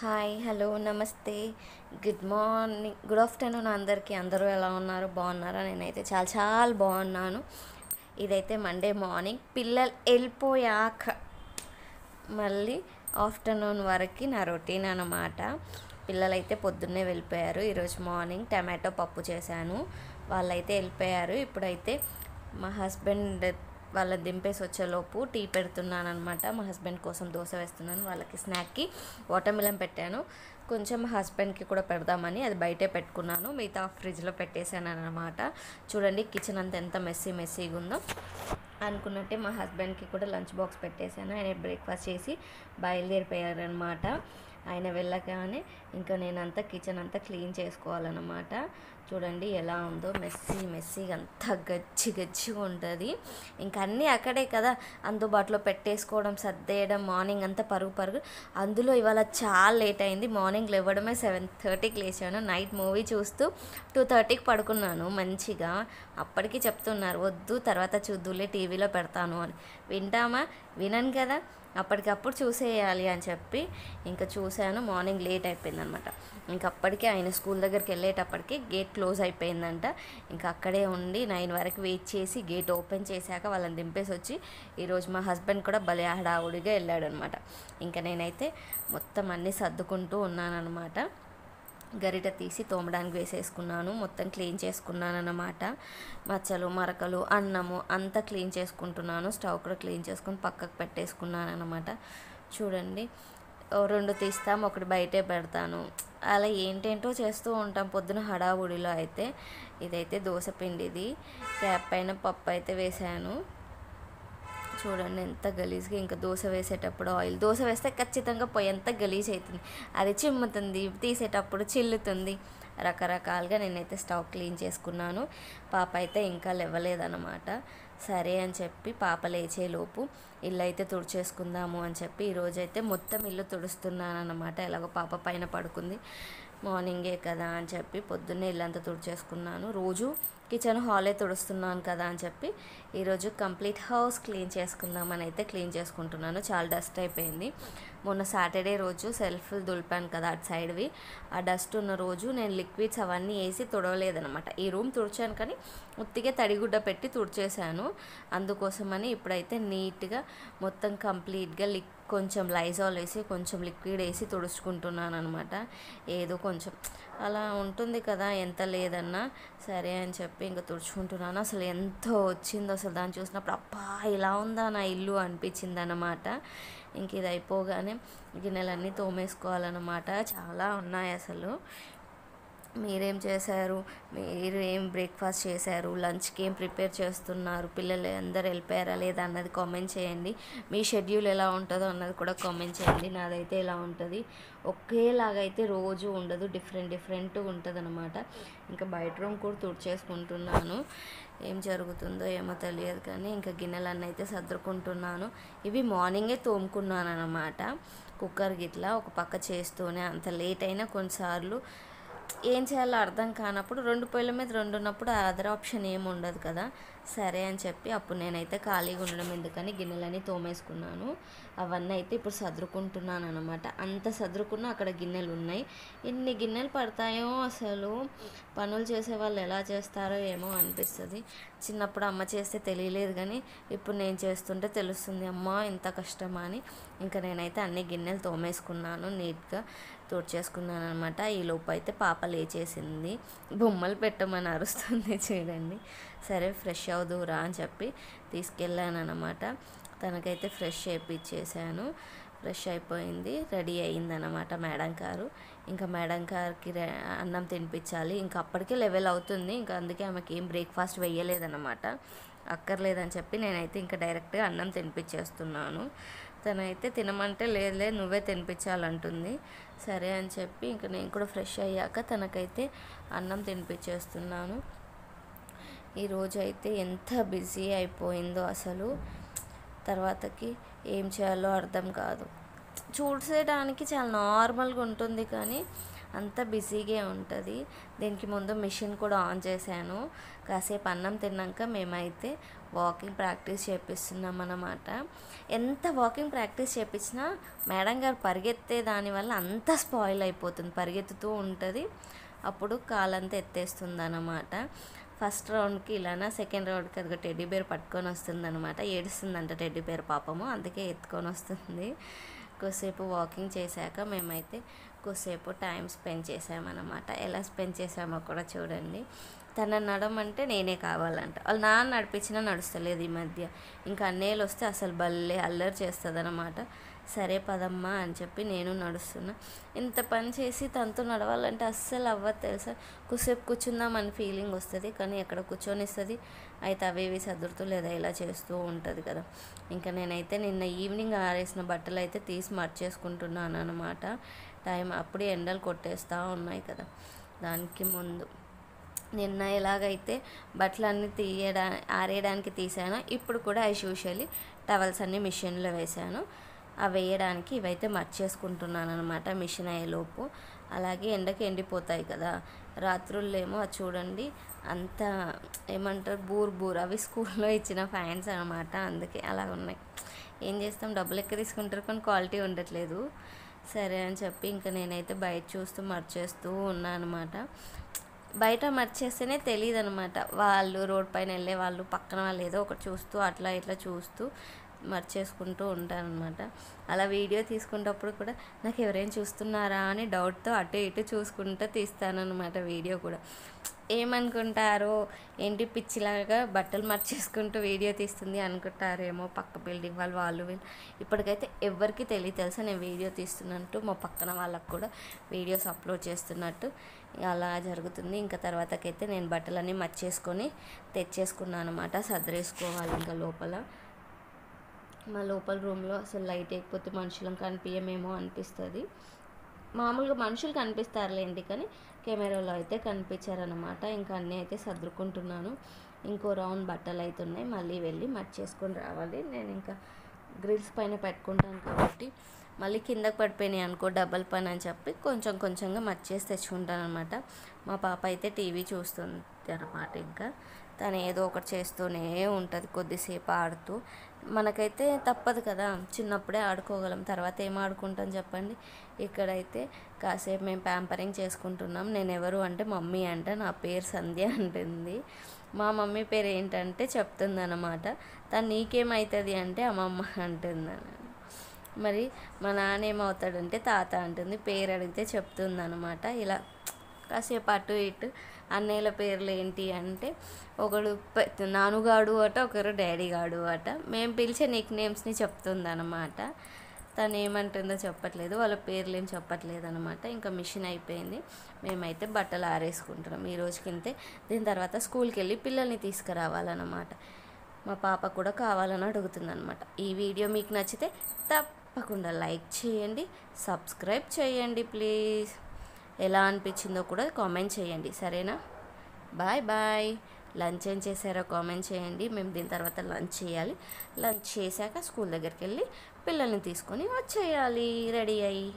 Hi, hello, నమస్తే, good morning, good afternoon అందరికీ. అందరూ ఎలా ఉన్నారు? బాగున్నారా? నేనైతే చాలా చాలా బాగున్నాను. ఇదైతే మండే మార్నింగ్ పిల్లలు వెళ్ళిపోయాక మళ్ళీ ఆఫ్టర్నూన్ వరకు నా రొటీన్ అన్నమాట. పిల్లలైతే పొద్దున్నే వెళ్ళిపోయారు. ఈరోజు మార్నింగ్ టమాటో పప్పు చేశాను. వాళ్ళైతే వెళ్ళిపోయారు. ఇప్పుడైతే మా హస్బెండ్ వాళ్ళని దింపేసి వచ్చేలోపు టీ పెడుతున్నాను అనమాట. మా హస్బెండ్ కోసం దోశ వేస్తున్నాను. వాళ్ళకి స్నాక్కి వాటర్ మిలన్ పెట్టాను. కొంచెం మా హస్బెండ్కి కూడా పెడదామని అది బయటే పెట్టుకున్నాను. మిగతా ఫ్రిడ్జ్లో పెట్టేశాను అనమాట. చూడండి కిచెన్ అంతా ఎంత మెస్సీగా ఉందో. అనుకున్నట్టే మా హస్బెండ్కి కూడా లంచ్ బాక్స్ పెట్టేశాను. ఆయన బ్రేక్ఫాస్ట్ చేసి బయలుదేరిపోయారనమాట. ఆయన వెళ్ళగానే ఇంకా నేనంతా కిచెన్ అంతా క్లీన్ చేసుకోవాలన్నమాట. చూడండి ఎలా ఉందో, మెస్సీగా అంతా గచ్చిగా ఉంటుంది. ఇంకా అన్నీ అక్కడే కదా అందుబాటులో పెట్టేసుకోవడం, సర్దేయడం, మార్నింగ్ అంతా పరుగు. అందులో ఇవాళ చాలా లేట్ అయింది. మార్నింగ్ లేవడమే 7:30కి లేచాను. నైట్ మూవీ చూస్తూ 2:30కి పడుకున్నాను మంచిగా. అప్పటికి చెప్తున్నారు వద్దు తర్వాత చూద్దులే టీవీలో పెడతాను అని. వింటామా? వినను కదా. అప్పటికప్పుడు చూసేయాలి అని చెప్పి ఇంకా చూశాను. మార్నింగ్ లేట్ అయిపోయిందనమాట. ఇంక అప్పటికే ఆయన స్కూల్ దగ్గరికి వెళ్ళేటప్పటికి గేట్ క్లోజ్ అయిపోయిందంట. ఇంకా అక్కడే ఉండి 9 వరకు వెయిట్ చేసి గేట్ ఓపెన్ చేశాక వాళ్ళని దింపేసి వచ్చి ఈరోజు మా హస్బెండ్ కూడా భలే హడావుడిగా వెళ్ళాడనమాట. ఇంకా నేనైతే మొత్తం అన్నీ సర్దుకుంటూ ఉన్నానన్నమాట. గరిట తీసి తోమడానికి వేసేసుకున్నాను. మొత్తం క్లీన్ చేసుకున్నాను అన్నమాట. మచ్చలు మరకలు అన్నము అంతా క్లీన్ చేసుకుంటున్నాను. స్టవ్ కూడా క్లీన్ చేసుకొని పక్కకు పెట్టేసుకున్నాను అన్నమాట. చూడండి, 2 తీస్తాం, ఒకటి బయటే పెడతాను. అలా ఏంటేంటో చేస్తూ ఉంటాం పొద్దున హడావుడిలో. అయితే ఇదైతే దోశ పిండిది. క్యాప్ పైన పప్పు అయితే వేసాను. చూడండి ఎంత గలీజ్గా. ఇంకా దోశ వేసేటప్పుడు ఆయిల్ దోశ వేస్తే ఖచ్చితంగా పొయ్యి అంతా గలీజ్ అవుతుంది. అది చిమ్ముతుంది, తీసేటప్పుడు చిల్లుతుంది. రకరకాలుగా నేనైతే స్టవ్ క్లీన్ చేసుకున్నాను. పాప అయితే ఇంకా లేవలేదన్నమాట. సరే అని చెప్పి పాప లేచేలోపు ఇల్లు అయితే తుడిచేసుకుందాము అని చెప్పి ఈరోజైతే మొత్తం ఇల్లు తుడుస్తున్నాను అన్నమాట. ఎలాగో పాప పైన పడుకుంది, మార్నింగే కదా అని చెప్పి పొద్దున్నే ఇల్లంతా తుడిచేసుకున్నాను. రోజు కిచెన్ హాలే తుడుస్తున్నాను కదా అని చెప్పి ఈరోజు కంప్లీట్ హౌస్ క్లీన్ చేసుకుందామని అయితే క్లీన్ చేసుకుంటున్నాను. చాలా డస్ట్ అయిపోయింది. మొన్న సాటర్డే రోజు సెల్ఫ్లు దులిపాను కదా అటు సైడ్వి. ఆ డస్ట్ ఉన్న రోజు నేను లిక్విడ్స్ అవన్నీ వేసి తుడవలేదనమాట. ఈ రూమ్ తుడిచాను కానీ ఉత్తిగా తడిగుడ్డ పెట్టి తుడిచేశాను. అందుకోసమని ఇప్పుడైతే నీట్గా మొత్తం కంప్లీట్గా కొంచెం లైజాల్ వేసి కొంచెం లిక్విడ్ వేసి తుడుచుకుంటున్నాను అనమాట. ఏదో కొంచెం అలా ఉంటుంది కదా ఎంత లేదన్నా. సరే అని చెప్పి ఇంకా తుడుచుకుంటున్నాను. అసలు ఎంతో వచ్చిందో అసలు దాన్ని చూసినప్పుడు అబ్బా ఇలా ఉందా నా ఇల్లు అనిపించింది అన్నమాట. ఇంక ఇది అయిపోగానే గిన్నెలన్నీ తోమేసుకోవాలన్నమాట. చాలా ఉన్నాయి అసలు. మీరేం చేశారు? మీరు ఏం బ్రేక్ఫాస్ట్ చేశారు? లంచ్కి ఏం ప్రిపేర్ చేస్తున్నారు? పిల్లలు అందరు వెళ్ళిపోయారా లేదా అన్నది కామెంట్ చేయండి. మీ షెడ్యూల్ ఎలా ఉంటుందో అన్నది కూడా కామెంట్ చేయండి. నాదైతే ఎలా ఉంటుంది, ఒకేలాగైతే రోజు ఉండదు, డిఫరెంట్ ఉంటుంది అనమాట. ఇంకా బయట రూమ్ కూడా తుడిచేసుకుంటున్నాను. ఏం జరుగుతుందో ఏమో తెలియదు కానీ ఇంకా గిన్నెలన్నీ అయితే సర్దుకుంటున్నాను. ఇవి మార్నింగే తోముకున్నాను అనమాట. కుక్కర్ గిట్లా ఒక పక్క చేస్తూనే అంత లేట్ అయినా కొన్నిసార్లు ఏం చేయాలో అర్థం కానప్పుడు 2 పొయ్యిల మీద 2 ఉన్నప్పుడు అదర్ ఆప్షన్ ఏమి ఉండదు కదా. సరే అని చెప్పి అప్పుడు నేనైతే ఖాళీగా ఉండడం ఎందుకని గిన్నెలన్నీ తోమేసుకున్నాను. అవన్నీ అయితే ఇప్పుడు సదురుకుంటున్నాను అనమాట. అంత సదురుకున్నా అక్కడ గిన్నెలు ఉన్నాయి. ఎన్ని గిన్నెలు పడతాయో అసలు. పనులు చేసే వాళ్ళు ఎలా చేస్తారో ఏమో అనిపిస్తుంది. చిన్నప్పుడు అమ్మ చేస్తే తెలియలేదు కానీ ఇప్పుడు నేను చేస్తుంటే తెలుస్తుంది అమ్మ ఇంత కష్టమా అని. ఇంకా నేనైతే అన్ని గిన్నెలు తోమేసుకున్నాను, నీట్గా తుడిచేసుకున్నాను అనమాట. ఈ లోపు అయితే పాప లేచేసింది, బొమ్మలు పెట్టమని అరుస్తుంది చూడండి. సరే ఫ్రెష్ అవుదురా అని చెప్పి తీసుకెళ్ళాను అనమాట. తనకైతే ఫ్రెష్ చేయించేసాను. ఫ్రెష్ అయిపోయింది, రెడీ అయ్యిందనమాట మేడం గారు. ఇంకా మేడం గారికి అన్నం తినిపించాలి. ఇంకా అప్పటికే 11 అవుతుంది. ఇంకా అందుకే ఆమెకి ఏం బ్రేక్ఫాస్ట్ వేయలేదన్నమాట. అక్కర్లేదని చెప్పి నేనైతే ఇంకా డైరెక్ట్గా అన్నం తినిపించేస్తున్నాను. తనైతే తినమంటే లేదు నువ్వే తినిపించాలంటుంది. సరే అని చెప్పి ఇంకా నేను కూడా ఫ్రెష్ అయ్యాక తనకైతే అన్నం తినిపించేస్తున్నాను. ఈరోజు అయితే ఎంత బిజీ అయిపోయిందో అసలు. తర్వాతకి ఏం చేయాలో అర్థం కాదు. చూసేయడానికి చాలా నార్మల్గా ఉంటుంది కానీ అంతా బిజీగా ఉంటుంది. దీనికి ముందు మిషన్ కూడా ఆన్ చేశాను. కాసేపు అన్నం తిన్నాక మేమైతే వాకింగ్ ప్రాక్టీస్ చేపిస్తున్నాం అన్నమాట. ఎంత వాకింగ్ ప్రాక్టీస్ చేపించినా మేడం గారు పరిగెత్తే దానివల్ల అంతా స్పాయిల్ అయిపోతుంది, పరిగెత్తుతూ ఉంటుంది. అప్పుడు కాలంతా ఎత్తేస్తుంది అన్నమాట. ఫస్ట్ రౌండ్కి ఇలానా, సెకండ్ రౌండ్కి అది టెడ్డీ బేర్ పట్టుకొని వస్తుంది అనమాట. ఏడుస్తుందంట టెడ్డీ బేర్ పాపము, అందుకే ఎత్తుకొని వస్తుంది. కొద్దిసేపు వాకింగ్ చేశాక మేమైతే కొద్దిసేపు టైం స్పెండ్ చేసామన్నమాట. ఎలా స్పెండ్ చేసామో కూడా చూడండి. తన నడమంటే నేనే కావాలంట. వాళ్ళు నాన్న నడిపించినా నడుస్తలేదు ఈ మధ్య. ఇంకా అన్నేళ్ళు వస్తే అసలు భలే అల్లరి చేస్తుంది అన్నమాట. సరే పదమ్మా అని చెప్పి నేను నడుస్తున్నా. ఇంత పని చేసి తనతో నడవాలంటే అస్సలు అవ్వదు తెలుసా. కొద్దిసేపు కూర్చుందామని ఫీలింగ్ వస్తుంది, కానీ ఎక్కడ కూర్చొనిస్తుంది. అయితే అవేవి సదురుతూ లేదా ఇలా చేస్తూ ఉంటుంది కదా. ఇంకా నేనైతే నిన్న ఈవినింగ్ ఆరేసిన బట్టలు అయితే తీసి మర్చేసుకుంటున్నాను అనమాట. టైం అప్పుడే ఎండలు కొట్టేస్తూ ఉన్నాయి కదా. దానికి ముందు నిన్న ఎలాగైతే బట్టలన్నీ ఆరేయడానికి తీసాను, ఇప్పుడు కూడా యాజ్ యూజువల్లీ టవల్స్ అన్నీ మిషన్లో వేసాను. అవి వేయడానికి ఇవైతే మర్చేసుకుంటున్నాను అనమాట మిషన్ అయ్యేలోపు. అలాగే ఎండకి ఎండిపోతాయి కదా. రాత్రుళ్ళేమో అది చూడండి అంత ఏమంటారు బూర్ అవి స్కూల్లో ఇచ్చిన ఫ్యాన్స్ అనమాట, అందుకే అలా ఉన్నాయి. ఏం చేస్తాం, డబ్బులు ఎక్క తీసుకుంటారు కానీ క్వాలిటీ ఉండట్లేదు. సరే అని చెప్పి ఇంకా నేనైతే బయట చూస్తూ మర్చేస్తూ ఉన్నాను అనమాట. బయట మర్చేస్తేనే తెలియదు అనమాట, వాళ్ళు రోడ్ పైన వెళ్ళే వాళ్ళు పక్కన వాళ్ళు ఏదో ఒకటి చూస్తూ అట్లా ఇట్లా చూస్తూ మర్చేసుకుంటూ ఉంటానన్నమాట. అలా వీడియో తీసుకునేటప్పుడు కూడా నాకు ఎవరైనా చూస్తున్నారా అని డౌట్తో అటు ఇటు చూసుకుంటూ తీస్తానన్నమాట వీడియో కూడా. ఏమనుకుంటారో, ఏంటి పిచ్చిలాగా బట్టలు మర్చేసుకుంటూ వీడియో తీస్తుంది అనుకుంటారేమో పక్క బిల్డింగ్ వాళ్ళు వీళ్ళు. ఇప్పటికైతే ఎవరికి తెలియదు తెలుసా నేను వీడియో తీస్తున్నట్టు. మా పక్కన వాళ్ళకు కూడా వీడియోస్ అప్లోడ్ చేస్తున్నట్టు అలా జరుగుతుంది. ఇంకా తర్వాతకైతే నేను బట్టలన్నీ మర్చేసుకొని తెచ్చేసుకున్నాను అనమాట. సర్దేసుకోవాలి ఇంకా లోపల. మా లోపల రూమ్లో అసలు లైట్ వేయకపోతే మనుషులను కనిపించమేమో అనిపిస్తుంది. మామూలుగా మనుషులు కనిపిస్తారులేండి, కానీ కెమెరాలో అయితే కనిపించారనమాట. ఇంకా అన్నీ అయితే సర్దుకుంటున్నాను. ఇంకో రౌండ్ బట్టలు అయితే ఉన్నాయి, మళ్ళీ వెళ్ళి మర్చేసుకొని రావాలి. నేను ఇంకా గ్రిల్స్ పైన పెట్టుకుంటాను కాబట్టి మళ్ళీ కిందకి పడిపోయినాయి అనుకో డబల్ పని అని చెప్పి కొంచెం కొంచెంగా మర్చేసి తెచ్చుకుంటాను అనమాట. మా పాప అయితే టీవీ చూస్తుంది అనమాట. ఇంకా తను ఏదో ఒకటి చేస్తూనే ఉంటుంది కొద్దిసేపు ఆడుతూ. మనకైతే తప్పదు కదా, చిన్నప్పుడే ఆడుకోగలం, తర్వాత ఏం ఆడుకుంటాం చెప్పండి. ఇక్కడైతే కాసేపు మేము ప్యాంపరింగ్ చేసుకుంటున్నాం. నేను ఎవరు అంటే మమ్మీ అంట, నా పేరు సంధ్య అంటుంది. మా మమ్మీ పేరు ఏంటంటే చెప్తుంది అనమాట. తను నీకేమవుతుంది అంటే అమ్మమ్మ అంటుంది. మరి మా నాన్న ఏమవుతాడంటే తాత అంటుంది. పేరు అడిగితే చెప్తుంది అనమాట. ఇలా కాసేపు అటు ఇటు. అన్నయ్యల పేర్లు ఏంటి అంటే ఒకడు నానుగాడు అట, ఒకరు డాడీ గాడు అట. మేము పిలిచే నిక్ నేమ్స్ని చెప్తుంది అనమాట. తను ఏమంటుందో చెప్పట్లేదు, వాళ్ళ పేర్లు ఏం చెప్పట్లేదు అనమాట. ఇంకా మిషన్ అయిపోయింది, మేమైతే బట్టలు ఆరేసుకుంటున్నాం ఈ రోజుకింతే. దీని తర్వాత స్కూల్కి వెళ్ళి పిల్లల్ని తీసుకురావాలన్నమాట. మా పాప కూడా కావాలని అడుగుతుంది అనమాట. ఈ వీడియో మీకు నచ్చితే తప్పకుండా లైక్ చేయండి, సబ్స్క్రైబ్ చేయండి ప్లీజ్. ఎలా అనిపించిందో కూడా కామెంట్ చేయండి, సరేనా? Bye bye. లంచ్ ఏం చేశారో కామెంట్ చేయండి. మేము దీని తర్వాత లంచ్ చేయాలి. లంచ్ చేశాక స్కూల్ దగ్గరికి వెళ్ళి పిల్లల్ని తీసుకొని వచ్చేయాలి రెడీ అయ్యి.